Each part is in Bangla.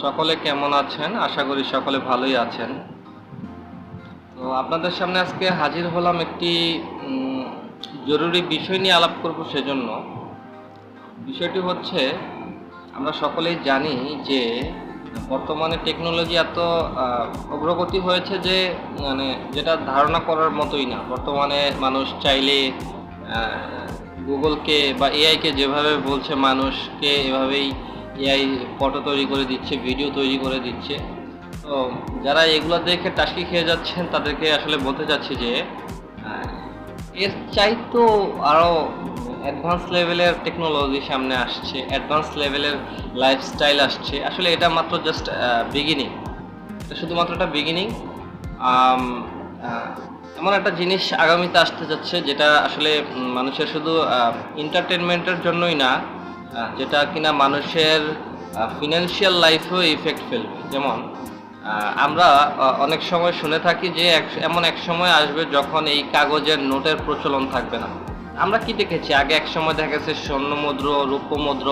সকলে কেমন আছেন? আশা করি সকলে ভালোই আছেন। তো আপনাদের সামনে আজকে হাজির হলাম একটি জরুরি বিষয় নিয়ে আলাপ করব সেজন্য। বিষয়টি হচ্ছে আমরা সকলেই জানি যে বর্তমানে টেকনোলজি এত অগ্রগতি হয়েছে যে মানে যেটা ধারণা করার মতোই না। বর্তমানে মানুষ চাইলে গুগলকে বা এআইকে যেভাবে বলছে মানুষকে এভাবেই এআই ফটো তৈরি করে দিচ্ছে, ভিডিও তৈরি করে দিচ্ছে। তো যারা এগুলো দেখে টাসকি খেয়ে যাচ্ছেন তাদেরকে আসলে বলতে চাচ্ছি যে এর চাইতেও আরও অ্যাডভান্স লেভেলের টেকনোলজি সামনে আসছে, অ্যাডভান্স লেভেলের লাইফস্টাইল আসছে। আসলে এটা মাত্র জাস্ট বিগিনিং, এটা শুধুমাত্র একটা বিগিনিং। এমন একটা জিনিস আগামীতে আসতে যাচ্ছে যেটা আসলে মানুষের শুধু এন্টারটেনমেন্টের জন্যই না, যেটা কিনা মানুষের ফিনান্সিয়াল লাইফেও ইফেক্ট ফেলবে। যেমন আমরা অনেক সময় শুনে থাকি যে এমন এক সময় আসবে যখন এই কাগজের নোটের প্রচলন থাকবে না। আমরা কি দেখেছি আগে এক সময় দেখা গেছে স্বর্ণমুদ্র, রৌপ্যমুদ্র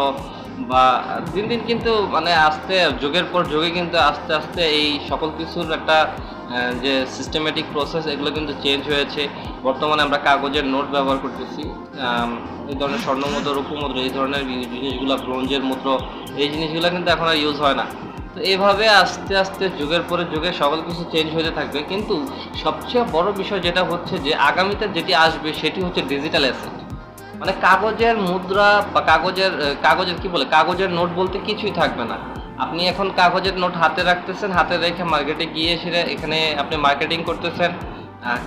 বা দিন দিন কিন্তু মানে আস্তে যুগের পর যুগে কিন্তু আস্তে আস্তে এই সকল কিছুর একটা যে সিস্টেমেটিক প্রসেস এগুলো কিন্তু চেঞ্জ হয়েছে। বর্তমানে আমরা কাগজের নোট ব্যবহার করতেছি। এই ধরনের স্বর্ণমুদ্র, রৌপ্যমুদ্র এই ধরনের জিনিসগুলো, ব্রোঞ্জের মুদ্র, এই জিনিসগুলো কিন্তু এখন আর ইউজ হয় না। তো এইভাবে আস্তে আস্তে যুগের পরে যুগে সকল কিছু চেঞ্জ হতে থাকবে। কিন্তু সবচেয়ে বড় বিষয় যেটা হচ্ছে যে আগামীতে যেটি আসবে সেটি হচ্ছে ডিজিটাল অ্যাসেট। মানে কাগজের মুদ্রা বা কাগজের কি বলে, কাগজের নোট বলতে কিছুই থাকবে না। আপনি এখন কাগজের নোট হাতে রাখতেছেন, হাতে রেখে মার্কেটে গিয়ে সেটা এখানে আপনি মার্কেটিং করতেছেন।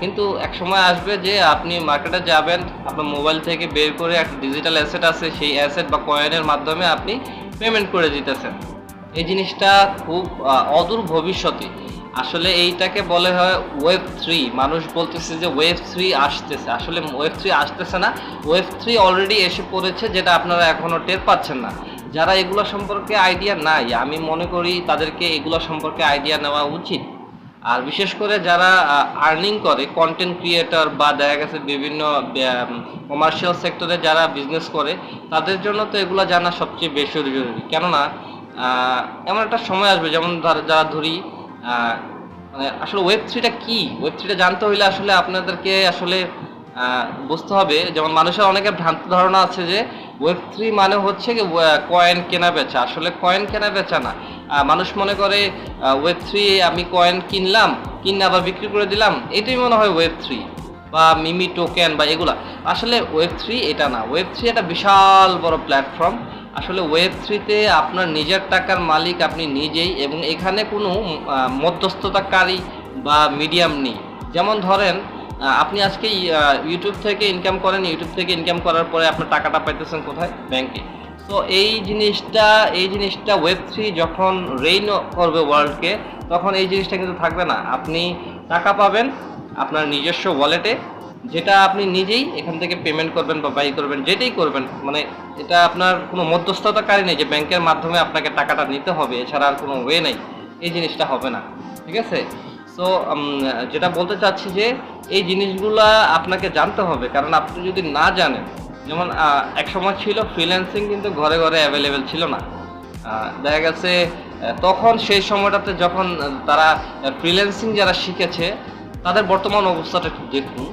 কিন্তু এক সময় আসবে যে আপনি মার্কেটে যাবেন, আপনার মোবাইল থেকে বের করে একটা ডিজিটাল অ্যাসেট আছে, সেই অ্যাসেট বা কয়েনের মাধ্যমে আপনি পেমেন্ট করে দিতেছেন। এই জিনিসটা খুব অদূর ভবিষ্যতে। আসলে এইটাকে বলে হয় ওয়েব 3। মানুষ বলতেছে যে ওয়েব 3 আসতেছে, আসলে ওয়েব 3 আসতেছে না, ওয়েব 3 অলরেডি এসে পড়েছে, যেটা আপনারা এখনও টের পাচ্ছেন না। যারা এগুলো সম্পর্কে আইডিয়া নাই, আমি মনে করি তাদেরকে এগুলো সম্পর্কে আইডিয়া নেওয়া উচিত। আর বিশেষ করে যারা আর্নিং করে, কন্টেন্ট ক্রিয়েটর বা দেখা গেছে বিভিন্ন কমার্শিয়াল সেক্টরে যারা বিজনেস করে, তাদের জন্য তো এগুলো জানা সবচেয়ে বেশি জরুরি। কেননা এমন একটা সময় আসবে, যেমন যারা ধরি মানে আসলে ওয়েব 3টা কি, ওয়েব 3টা জানতে হইলে আসলে আপনাদেরকে আসলে বুঝতে হবে। যেমন মানুষের অনেকের ভ্রান্ত ধারণা আছে যে ওয়েব 3 মানে হচ্ছে কয়েন কেনা বেচা। আসলে কয়েন কেনা বেচা না। মানুষ মনে করে ওয়েব 3 আমি কয়েন কিনলাম, কিনে আবার বিক্রি করে দিলাম, এটাই মনে হয় ওয়েব 3 বা মিমি টোকেন বা এগুলা। আসলে ওয়েব 3 এটা না। ওয়েব 3 একটা বিশাল বড় প্ল্যাটফর্ম। আসলে ওয়েব 3তে আপনার নিজের টাকার মালিক আপনি নিজেই, এবং এখানে কোনো মধ্যস্থতাকারী বা মিডিয়াম নেই। যেমন ধরেন আপনি আজকে ইউটিউব থেকে ইনকাম করেন, ইউটিউব থেকে ইনকাম করার পরে আপনার টাকাটা পাইতেছেন কোথায়? ব্যাংকে। তো এই জিনিসটা ওয়েব 3 যখন রেইন করবে ওয়ার্ল্ডকে, তখন এই জিনিসটা কিন্তু থাকবে না। আপনি টাকা পাবেন আপনার নিজস্ব ওয়ালেটে, যেটা আপনি নিজেই এখান থেকে পেমেন্ট করবেন বা বাই করবেন, যেটাই করবেন। মানে এটা আপনার কোনো মধ্যস্থতাকারী নেই যে ব্যাংকের মাধ্যমে আপনাকে টাকাটা নিতে হবে, এছাড়া আর কোনো ওয়ে নেই। এই জিনিসটা হবে না, ঠিক আছে? সো যেটা বলতে চাচ্ছি যে এই জিনিসগুলা আপনাকে জানতে হবে, কারণ আপনি যদি না জানেন, যেমন এক সময় ছিল ফ্রিল্যান্সিং কিন্তু ঘরে ঘরে অ্যাভেলেবেল ছিল না। দেখা গেছে তখন সেই সময়টাতে যখন তারা ফ্রিল্যান্সিং যারা শিখেছে তাদের বর্তমান অবস্থাটা দেখুন।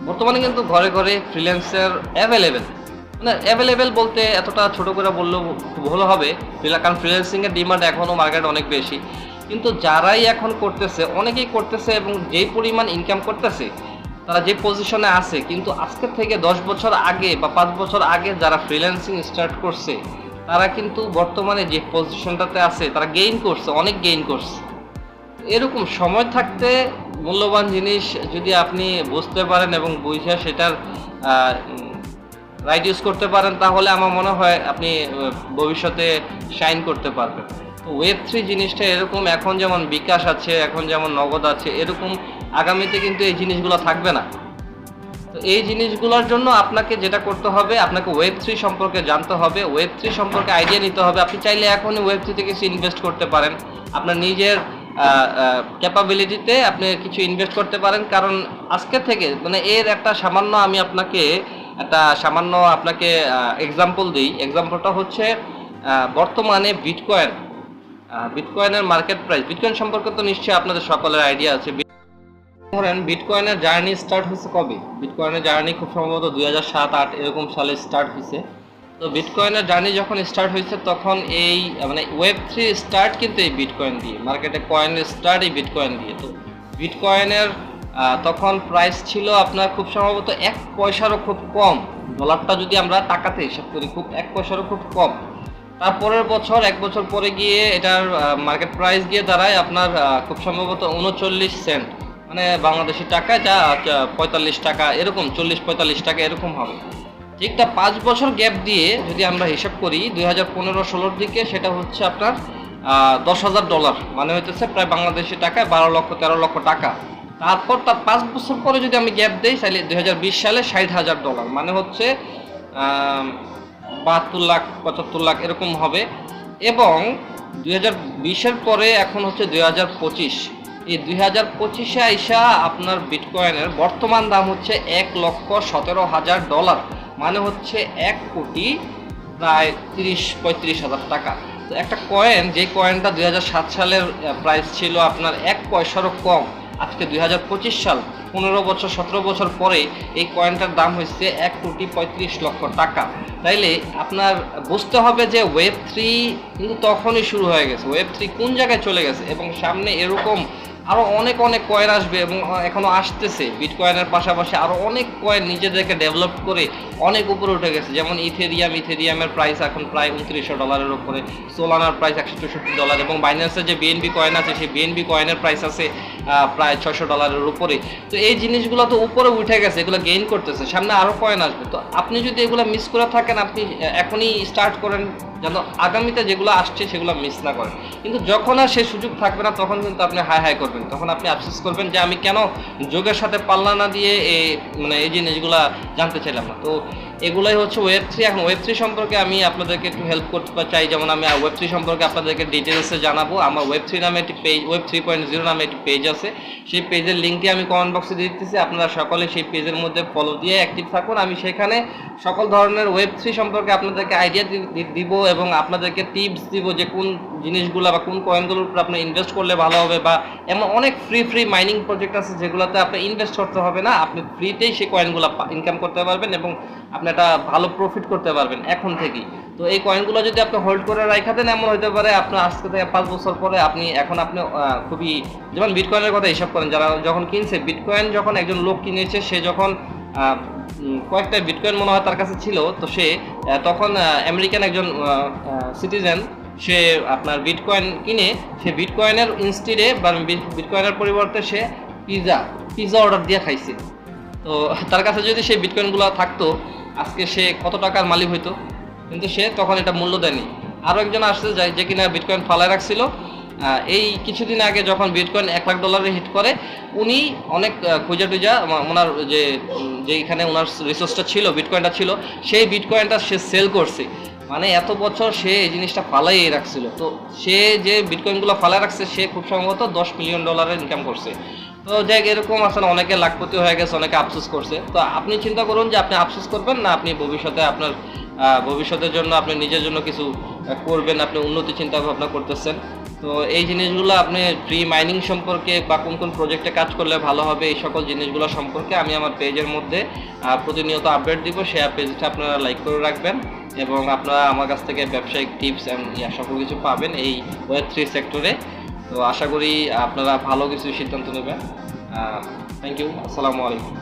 বর্তমানে কিন্তু ঘরে ঘরে ফ্রিল্যান্সার অ্যাভেলেবেল। মানে অ্যাভেলেবেল বলতে এতটা ছোট করে বললেও ভালো হবে, কারণ ফ্রিল্যান্সিংয়ের ডিমান্ড এখনও মার্কেট অনেক বেশি। কিন্তু যারাই এখন করতেছে, অনেকেই করতেছে, এবং যেই পরিমাণ ইনকাম করতেছে, তারা যে পজিশনে আছে, কিন্তু আজকের থেকে 10 বছর আগে বা 5 বছর আগে যারা ফ্রিল্যান্সিং স্টার্ট করছে, তারা কিন্তু বর্তমানে যে পজিশনটাতে আছে তারা গেইন করছে, অনেক গেইন করছে। এরকম সময় থাকতে মূল্যবান জিনিস যদি আপনি বুঝতে পারেন এবং বুঝে সেটার রাইট ইউজ করতে পারেন, তাহলে আমার মনে হয় আপনি ভবিষ্যতে শাইন করতে পারবেন। তো ওয়েব 3 জিনিসটা এরকম, এখন যেমন বিকাশ আছে, এখন যেমন নগদ আছে, এরকম আগামীতে কিন্তু এই জিনিসগুলো থাকবে না। তো এই জিনিসগুলোর জন্য আপনাকে যেটা করতে হবে, আপনাকে ওয়েব 3 সম্পর্কে জানতে হবে, ওয়েব 3 সম্পর্কে আইডিয়া নিতে হবে। আপনি চাইলে এখনই ওয়েব 3 থেকে কিছু ইনভেস্ট করতে পারেন, আপনার নিজের ক্যাপাবিলিটিতে আপনি কিছু ইনভেস্ট করতে পারেন। কারণ আজকে থেকে মানে এর একটা সামান্য আমি আপনাকে এক্সাম্পল দিই। এক্সাম্পলটা হচ্ছে বর্তমানে বিটকয়েন বিটকয়েনের মার্কেট প্রাইস, বিটকয়েন সম্পর্কে তো নিশ্চয়ই আপনাদের সকলের আইডিয়া আছে। ধরেন বিটকয়েনের জার্নি স্টার্ট হয়েছে কবে? বিটকয়েনের জার্নি খুব সম্ভবত 2007-8 এরকম সালে স্টার্ট হয়েছে। তো বিটকয়েনের জার্নি যখন স্টার্ট হয়েছে তখন এই মানে Web3 স্টার্ট কিন্তু এই বিটকয়েন দিয়ে, মার্কেটে কয়েনের স্টার্ট এই বিটকয়েন দিয়ে। তো বিটকয়েনের তখন প্রাইস ছিল আপনার খুব সম্ভবত 1 পয়সারও খুব কম। ডলারটা যদি আমরা টাকাতে হিসাব করি, খুব 1 পয়সারও খুব কম। তারপরের বছর 1 বছর পরে গিয়ে এটার মার্কেট প্রাইস গিয়ে দাঁড়ায় আপনার খুব সম্ভবত 39 সেন্ট, মানে বাংলাদেশি টাকায় যা 45 টাকা এরকম, 40-45 টাকা এরকম হবে। ঠিকটা 5 বছর গ্যাপ দিয়ে যদি আমরা হিসাব করি 2015-16 দিকে, সেটা হচ্ছে আপনার $10,000, মানে হইতেছে প্রায় বাংলাদেশি টাকায় 12 লক্ষ 13 লক্ষ টাকা। তারপর তার 5 বছর পরে যদি আমি গ্যাপ দিই তাহলে 2020 সালে $60,000, মানে হচ্ছে 72 লাখ 75 লাখ এরকম হবে। এবং 2020-এর পরে এখন হচ্ছে 2025, এই 2025-এ আইসা আপনার বিটকয়েনের বর্তমান দাম হচ্ছে $1,17,000, মানে হচ্ছে 1 কোটি প্রায় 30-35 হাজার টাকা। তো একটা কয়েন, যে কয়েনটা 2007 সালের প্রাইস ছিল আপনার 1 পয়সারও কম, আজকে 2025 সাল, 15 বছর 17 বছর পরে এই কয়েনটার দাম হচ্ছে 1 কোটি 35 লক্ষ টাকা। তাইলে আপনার বুঝতে হবে যে Web3 কিন্তু তখনই শুরু হয়ে গেছে। Web3 কোন জায়গায় চলে গেছে এবং সামনে এরকম আরও অনেক কয়েন আসবে এবং এখনও আসতেছে। বিটকয়েনের পাশাপাশি আরও অনেক কয়েন নিজেদেরকে ডেভেলপ করে অনেক উপরে উঠে গেছে। যেমন ইথেরিয়ামের প্রাইস এখন প্রায় $2900 উপরে, সোলানার প্রাইস $164 এবং বাইন্যান্সের যে বিএনবি কয়েন আছে সেই বিএনবি কয়েনের প্রাইস আছে প্রায় $600 উপরে। তো এই জিনিসগুলো তো উপরে উঠে গেছে, এগুলো গেইন করতেছে, সামনে আরও কয়েন আসবে। তো আপনি যদি এগুলো মিস করে থাকেন, আপনি এখনই স্টার্ট করেন যেন আগামীতে যেগুলো আসছে সেগুলো মিস না করেন। কিন্তু যখন আর সেই সুযোগ থাকবে না তখন কিন্তু আপনি হাই করবেন, তখন আপনি আফসোস করবেন যে আমি কেন যোগের সাথে পাল্লা না দিয়ে এই জিনিসগুলা জানতে চাইলাম না। তো এগুলাই হচ্ছে Web3। এখন Web3 সম্পর্কে আমি আপনাদেরকে একটু হেল্প করতে চাই, যেমন আমি Web3 সম্পর্কে আপনাদেরকে ডিটেলসে জানাবো। আমার Web3 নামে একটি পেজ, Web 3.0 নামে একটি পেজ আছে, সেই পেজের লিঙ্কটি আমি কমেন্ট বক্সে দিয়ে দিতেছি। আপনারা সকলে সেই পেজের মধ্যে ফলো দিয়ে অ্যাক্টিভ থাকুন। আমি সেখানে সকল ধরনের Web3 সম্পর্কে আপনাদেরকে আইডিয়া দিব এবং আপনাদেরকে টিপস দিব যে কোন জিনিসগুলো বা কোন কয়েনগুলোর উপর আপনি ইনভেস্ট করলে ভালো হবে, বা এমন অনেক ফ্রি মাইনিং প্রজেক্ট আছে যেগুলোতে আপনি ইনভেস্ট করতে হবে না, আপনি ফ্রিতেই সেই কয়েনগুলো ইনকাম করতে পারবেন এবং আপনি একটা ভালো প্রফিট করতে পারবেন এখন থেকেই। তো এই কয়েনগুলো যদি আপনি হোল্ড করে রাখা দেন, এমন হতে পারে আপনার আজকে থেকে 5 বছর পরে আপনি খুবই, যেমন বিটকয়েনের কথা হিসাব করেন, যারা যখন কিনছে বিটকয়েন, যখন একজন লোক কিনেছে, সে যখন কয়েকটা বিটকয়েন মনে হয় তার কাছে ছিল, তো সে তখন আমেরিকান একজন সিটিজেন, সে আপনার বিটকয়েন কিনে সে বিটকয়েনের ইনস্টিডে বা বিটকয়েনের পরিবর্তে সে পিৎজা অর্ডার দিয়ে খাইছে। তো তার কাছে যদি সেই বিটকয়েনগুলো থাকতো আজকে সে কত টাকার মালিক হইতো, কিন্তু সে তখন এটা মূল্য দেয়নি। আরও একজন আসতে যায় যে কিনা বিটকয়েন ফালায় রাখছিল, এই কিছুদিন আগে যখন বিটকয়েন $1,00,000 হিট করে, উনি অনেক খুঁজা ওনার যেখানে ওনার রিসোর্সটা ছিল, বিটকয়েনটা ছিল, সেই বিটকয়েনটা সে সেল করছে। মানে এত বছর সে এই জিনিসটা ফালাই রাখছিল। তো সে যে বিটকয়েনগুলো ফালাই রাখছে, সে খুব সম্ভবত $10 মিলিয়ন ইনকাম করছে। তো যাই এরকম আসলে অনেকে লাখপতি হয়ে গেছে, অনেকে আফসোস করছে। তো আপনি চিন্তা করুন যে আপনি আফসোস করবেন না, আপনি ভবিষ্যতে আপনার ভবিষ্যতের জন্য আপনি নিজের জন্য কিছু করবেন, আপনি উন্নতি চিন্তা ভাবনা করতেছেন। তো এই জিনিসগুলো আপনি ফ্রি মাইনিং সম্পর্কে বা কোন প্রজেক্টে কাজ করলে ভালো হবে, এই সকল জিনিসগুলো সম্পর্কে আমি আমার পেজের মধ্যে প্রতিনিয়ত আপডেট দিব। সেই পেজটা আপনারা লাইক করে রাখবেন এবং আপনারা আমার কাছ থেকে ব্যবসায়িক টিপস সকল কিছু পাবেন এই Web3 সেক্টরে। তো আশা করি আপনারা ভালো কিছু সিদ্ধান্ত নেবেন। Thank you. আসসালামু আলাইকুম।